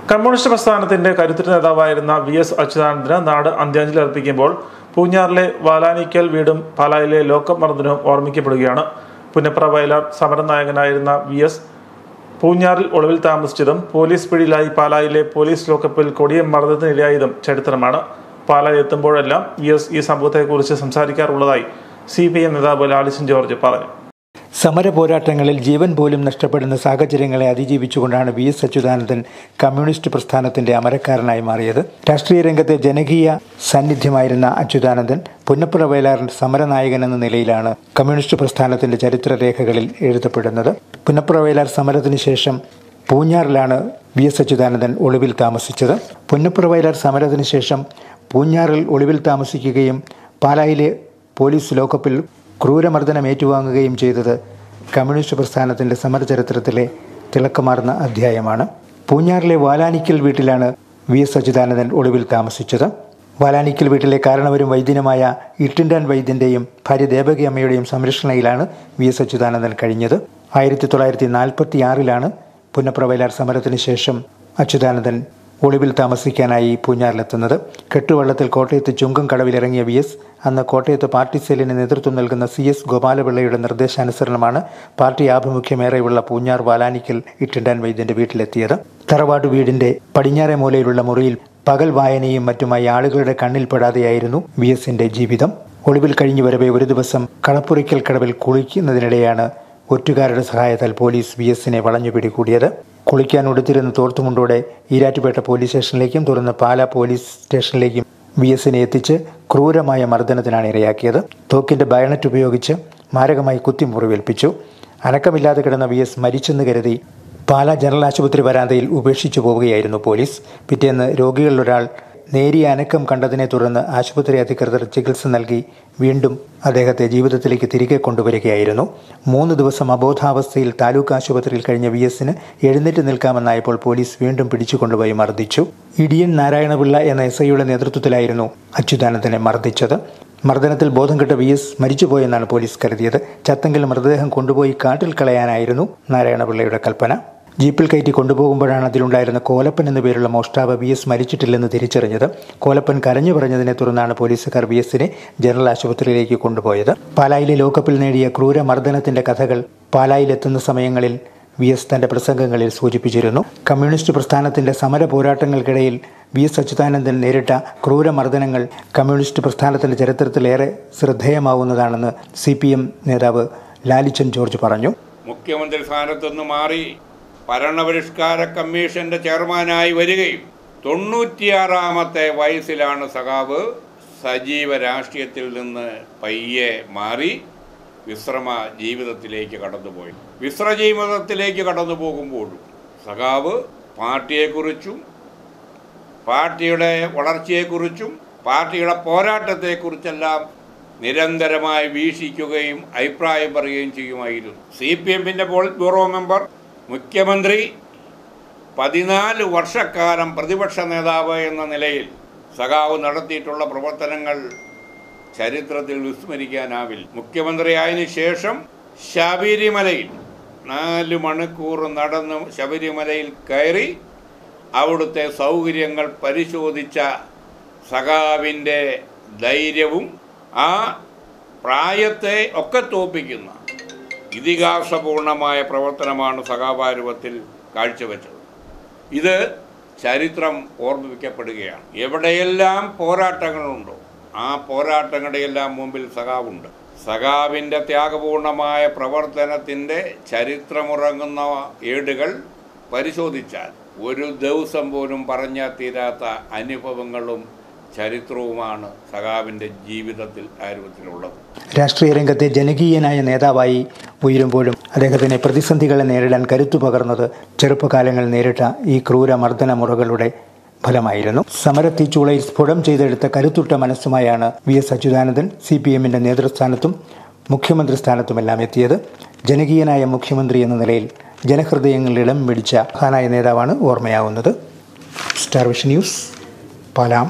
Communist പ്രസ്ഥാനത്തിന്റെ കരുത്തുറ്റ നേതാവായിരുന്ന VS അച്യുതാനന്ദന് നാട് അന്ത്യാഞ്ജലി അർപ്പിക്കുമ്പോൾ പൂഞ്ഞാറിലെ വാലാനിക്കൽ വീടും പാലായിലെ ലോക്കപ്പ് മർദ്ദനവും ഓർമ്മിക്കപ്പെടുകയാണ്. പുന്നപ്ര വയലാർ സമരനായകനായിരുന്ന VS പൂഞ്ഞാറിൽ ഒളിവിൽ താമസിച്ചതും പോലീസ് പിടിയിലായി പാലായിലെ പോലീസ് ലോക്കപ്പിൽ കൊടിയ മർദ്ദനത്തിനിരയായതും ചരിത്രമാണ്. പാലായിൽ എത്തുമ്പോഴെല്ലാം VS ഈ സംഭവത്തെക്കുറിച്ച് സംസാരിക്കാറുള്ളതായി CPM നേതാവ് ലാലിച്ചൻ ജോർജ് പറഞ്ഞു. സമര പോരാട്ടങ്ങളിൽ ജീവൻ പോലും നഷ്ടപ്പെടുന്ന സാഹചര്യങ്ങളെ അതിജീവിച്ചുകൊണ്ടാണ് VS അച്യുതാനന്ദൻ കമ്മ്യൂണിസ്റ്റ് പ്രസ്ഥാനത്തിന്റെ അമരക്കാരനായി മാറിയത്. രാഷ്ട്രീയ രംഗത്തെ ജനകീയ സാന്നിധ്യമായിരുന്ന അച്യുതാനന്ദൻ പുന്നപ്ര വയലാറിന്റെ സമരനായകൻ എന്ന നിലയിലാണ് കമ്മ്യൂണിസ്റ്റ് പ്രസ്ഥാനത്തിന്റെ ചരിത്രരേഖകളിൽ എഴുതപ്പെടുന്നത്. പുന്നപ്ര വയലാർ സമരത്തിന് ശേഷം പൂഞ്ഞാറിലാണ് VS അച്യുതാനന്ദൻ ഒളിവിൽ താമസിച്ചത്. പുന്നപ്ര വയലാർ സമരത്തിന് ശേഷം പൂഞ്ഞാറിൽ ഒളിവിൽ താമസിക്കുകയും പാലായിലെ പോലീസ് ലോക്കപ്പിൽ ക്രൂരമർദ്ദനം ഏറ്റുവാങ്ങുകയും ചെയ്തത് കമ്മ്യൂണിസ്റ്റ് പ്രസ്ഥാനത്തിൻ്റെ സമരചരിത്രത്തിലെ തിളക്കമാർന്ന അധ്യായമാണ്. പൂഞ്ഞാറിലെ വാലാനിക്കൽ വീട്ടിലാണ് VS അച്യുതാനന്ദൻ ഒളിവിൽ താമസിച്ചത്. വാലാനിക്കൽ വീട്ടിലെ കാരണവരും വൈദ്യനുമായ ഇട്ടിൻഡാൻ വൈദ്യൻ്റെയും ഭാര്യ ദേവകി അമ്മയുടെയും സംരക്ഷണയിലാണ് VS അച്യുതാനന്ദൻ കഴിഞ്ഞത്. 1946 പുന്നപ്ര വയലാർ സമരത്തിന് ശേഷം അച്യുതാനന്ദൻ ഒളിവിൽ താമസിക്കാനായി പൂഞ്ഞാറിലെത്തുന്നത്. കെട്ടുവള്ളത്തിൽ കോട്ടയത്ത് ചുങ്കം കടവിലിറങ്ങിയ VS അന്ന് കോട്ടയത്ത് പാർട്ടി സെല്ലിന് നേതൃത്വം നൽകുന്ന CS ഗോപാലപിള്ളയുടെ നിർദ്ദേശാനുസരണമാണ് പാർട്ടി ആഭിമുഖ്യമേറെയുള്ള പൂഞ്ഞാർ വാലാനിക്കൽ ഇട്ടിൻഡാൻ വൈദ്യന്റെ വീട്ടിലെത്തിയത്. തറവാട് വീടിന്റെ പടിഞ്ഞാറേ മൂലയിലുള്ള മുറിയിൽ പകൽ വായനയും മറ്റുമായി ആളുകളുടെ കണ്ണിൽപ്പെടാതെയായിരുന്നു VSന്റെ ജീവിതം. ഒളിവിൽ കഴിഞ്ഞു വരവെ ഒരു ദിവസം കളപ്പുരയ്ക്കൽ കടവിൽ കുളിക്കുന്നതിനിടെയാണ് ഒറ്റുകാരുടെ സഹായത്താൽ പോലീസ് VSനെ വളഞ്ഞു പിടികൂടിയത്. കുളിക്കാൻ ഉടുത്തിരുന്ന തോർത്തുമുണ്ടോടെ ഈരാറ്റുപേട്ട പോലീസ് സ്റ്റേഷനിലേക്കും തുടർന്ന് പാലാ പോലീസ് സ്റ്റേഷനിലേക്കും VSനെ എത്തിച്ച് ക്രൂരമായ മർദ്ദനത്തിനാണ് ഇരയാക്കിയത്. തോക്കിന്റെ ബയണറ്റ് ഉപയോഗിച്ച് മാരകമായി കുത്തി മുറിവേൽപ്പിച്ചു. അനക്കമില്ലാതെ കിടന്ന VS മരിച്ചെന്ന് കരുതി പാലാ ജനറൽ ആശുപത്രി വരാന്തയിൽ ഉപേക്ഷിച്ചു പോവുകയായിരുന്നു പോലീസ്. പിറ്റേന്ന് രോഗികളിലൊരാൾ നേരിയ അനക്കം കണ്ടതിനെ തുടർന്ന് ആശുപത്രി അധികൃതർ ചികിത്സ നൽകി വീണ്ടും അദ്ദേഹത്തെ ജീവിതത്തിലേക്ക് തിരികെ കൊണ്ടുവരികയായിരുന്നു. 3 ദിവസം അബോധാവസ്ഥയിൽ താലൂക്ക് ആശുപത്രിയിൽ കഴിഞ്ഞ VSന് എഴുന്നേറ്റ് നിൽക്കാമെന്നായപ്പോൾ പോലീസ് വീണ്ടും പിടിച്ചുകൊണ്ടുപോയി മർദ്ദിച്ചു. ഇടിയൻ നാരായണപിള്ള എന്ന SIയുടെ നേതൃത്വത്തിലായിരുന്നു അച്യുതാനന്ദനെ മർദ്ദിച്ചത്. മർദ്ദനത്തിൽ ബോധം കെട്ട VS മരിച്ചുപോയെന്നാണ് പോലീസ് കരുതിയത്. ചത്തെങ്കിൽ മൃതദേഹം കൊണ്ടുപോയി കാട്ടിൽ കളയാനായിരുന്നു നാരായണപിള്ളയുടെ കൽപ്പന. ജീപ്പിൽ കയറ്റി കൊണ്ടുപോകുമ്പോഴാണ് അതിലുണ്ടായിരുന്ന കോലപ്പൻ എന്നു പേരുള്ള മോഷ്ടാവ് VS മരിച്ചിട്ടില്ലെന്ന് തിരിച്ചറിഞ്ഞത്. കോലപ്പൻ കരഞ്ഞു പറഞ്ഞതിനെ തുടർന്നാണ് പോലീസുകാർ VSനെ ജനറൽ ആശുപത്രിയിലേക്ക് കൊണ്ടുപോയത്. പാലായിലെ ലോക്കപ്പിൽ നേടിയ ക്രൂരമർദ്ദനത്തിന്റെ കഥകൾ പാലായിലെത്തുന്ന സമയങ്ങളിൽ VS തന്റെ പ്രസംഗങ്ങളിൽ സൂചിപ്പിച്ചിരുന്നു. കമ്മ്യൂണിസ്റ്റ് പ്രസ്ഥാനത്തിന്റെ സമര പോരാട്ടങ്ങൾക്കിടയിൽ VS അച്യുതാനന്ദൻ നേരിട്ട ക്രൂരമർദ്ദനങ്ങൾ കമ്മ്യൂണിസ്റ്റ് പ്രസ്ഥാനത്തിന്റെ ചരിത്രത്തിലേറെ ശ്രദ്ധേയമാവുന്നതാണെന്ന് CPM നേതാവ് ലാലിച്ചൻ ജോർജ് പറഞ്ഞു. മുഖ്യമന്ത്രി സ്ഥാനത്തുനിന്ന് മാറി ഭരണപരിഷ്കാര കമ്മീഷന്റെ ചെയർമാനായി വരികയും 96-ാമത്തെ വയസ്സിലാണ് സഖാവ് സജീവ രാഷ്ട്രീയത്തിൽ നിന്ന് പയ്യെ മാറി വിശ്രമ ജീവിതത്തിലേക്ക് കടന്നുപോയി. ജീവിതത്തിലേക്ക് കടന്നു പോകുമ്പോഴും സഖാവ് പാർട്ടിയെക്കുറിച്ചും പാർട്ടിയുടെ വളർച്ചയെക്കുറിച്ചും പാർട്ടിയുടെ പോരാട്ടത്തെക്കുറിച്ചെല്ലാം നിരന്തരമായി വീക്ഷിക്കുകയും അഭിപ്രായം പറയുകയും ചെയ്യുമായിരുന്നു. CPMന്റെ പോളിറ്റ് ബ്യൂറോ മെമ്പർ, മുഖ്യമന്ത്രി, 14 വർഷക്കാലം പ്രതിപക്ഷ നേതാവ് എന്ന നിലയിൽ സഖാവ് നടത്തിയിട്ടുള്ള പ്രവർത്തനങ്ങൾ ചരിത്രത്തിൽ വിസ്മരിക്കാനാവില്ല. മുഖ്യമന്ത്രിയായതിനു ശേഷം ശബരിമലയിൽ 4 മണിക്കൂർ നടന്ന് ശബരിമലയിൽ കയറി അവിടുത്തെ സൗകര്യങ്ങൾ പരിശോധിച്ച സഖാവിൻ്റെ ധൈര്യവും ആ പ്രായത്തെ ഒക്കെ തോൽപ്പിക്കുന്ന ഇതിഹാസപൂർണമായ പ്രവർത്തനമാണ് സഖാവാരൂപത്തിൽ കാഴ്ചവെച്ചത്. ഇത് ചരിത്രം ഓർമ്മിപ്പിക്കപ്പെടുകയാണ്. എവിടെയെല്ലാം പോരാട്ടങ്ങളുണ്ടോ ആ പോരാട്ടങ്ങളുടെയെല്ലാം മുമ്പിൽ സഖാവുണ്ട്. സഖാവിൻ്റെ ത്യാഗപൂർണമായ പ്രവർത്തനത്തിൻ്റെ ചരിത്രമുറങ്ങുന്ന ഏടുകൾ പരിശോധിച്ചാൽ ഒരു ദിവസം പോലും പറഞ്ഞാൽ തീരാത്ത അനുഭവങ്ങളും ചരിത്രവുമാണ് സഖാവിൻ്റെ ജീവിതത്തിൽ ആരൂപത്തിലുള്ളത്. രാഷ്ട്രീയ രംഗത്തെ ജനകീയനായ നേതാവായി ഉയരുമ്പോഴും അദ്ദേഹത്തിന് പ്രതിസന്ധികളെ നേരിടാൻ കരുത്തു പകർന്നത് ചെറുപ്പകാലങ്ങൾ നേരിട്ട ഈ ക്രൂര മർദ്ദന മുറകളുടെ ഫലമായിരുന്നു. സമരത്തീച്ചൂളയിൽ സ്ഫുടം ചെയ്തെടുത്ത കരുത്തുറ്റ മനസ്സുമായാണ് VS അച്യുതാനന്ദൻ CPMന്റെ നേതൃസ്ഥാനത്തും മുഖ്യമന്ത്രി സ്ഥാനത്തുമെല്ലാം എത്തിയത്. ജനകീയനായ മുഖ്യമന്ത്രി എന്ന നിലയിൽ ജനഹൃദയങ്ങളിൽ ഇടം പിടിച്ച മഹാനായ നേതാവാണ് ഓർമ്മയാവുന്നത്. Star vision news, പാലാം.